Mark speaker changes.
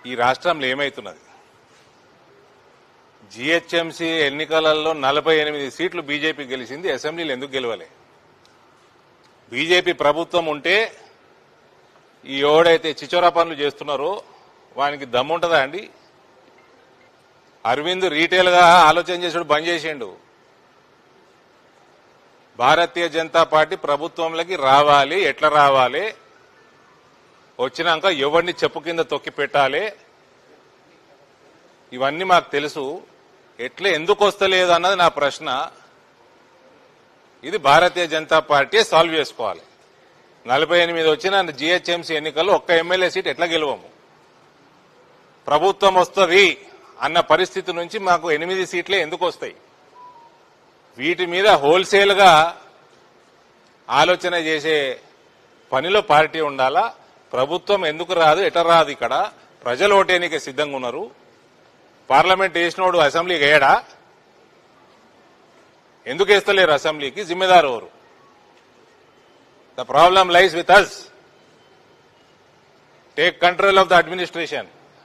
Speaker 1: ఈ రాష్ట్రంలో ఏమైతున్నది? జిహెచ్ఎంసీ ఎన్నికలలో 48 సీట్లు బీజేపీ గెలిచింది, అసెంబ్లీలు ఎందుకు గెలవలే? బీజేపీ ప్రభుత్వం ఉంటే ఈ ఎవడైతే చిచోరా పనులు చేస్తున్నారో వానికి దమ్ముంటుందా అండి? అరవింద్ రీటైల్ గా ఆలోచన చేసుడు బంద్ చేసిండు. భారతీయ జనతా పార్టీ ప్రభుత్వంలోకి రావాలి, ఎట్లా రావాలి, వచ్చినాక ఎవరిని చెప్పు కింద తొక్కి పెట్టాలి, ఇవన్నీ మాకు తెలుసు. ఎట్లా ఎందుకు వస్తలేదు అన్నది నా ప్రశ్న. ఇది భారతీయ జనతా పార్టీ సాల్వ్ చేసుకోవాలి. 48 వచ్చిన జిహెచ్ఎంసీ ఎన్నికల్లో ఒక్క ఎమ్మెల్యే సీట్ ఎట్లా గెలవము? ప్రభుత్వం వస్తుంది అన్న పరిస్థితి నుంచి మాకు 8 సీట్లే ఎందుకు వస్తాయి? వీటి మీద హోల్సేల్ గా ఆలోచన చేసే పనిలో పార్టీ ఉండాలా? ప్రభుత్వం ఎందుకు రాదు, ఎట రాదు? ఇక్కడ ప్రజలు ఓటేనికే సిద్ధంగా ఉన్నారు. పార్లమెంట్ వేసినోడు అసెంబ్లీకి వేయడా? ఎందుకు వేస్తలేరు అసెంబ్లీకి? జిమ్మెదారు ఎవరు? The problem lies with us. Take control of the administration.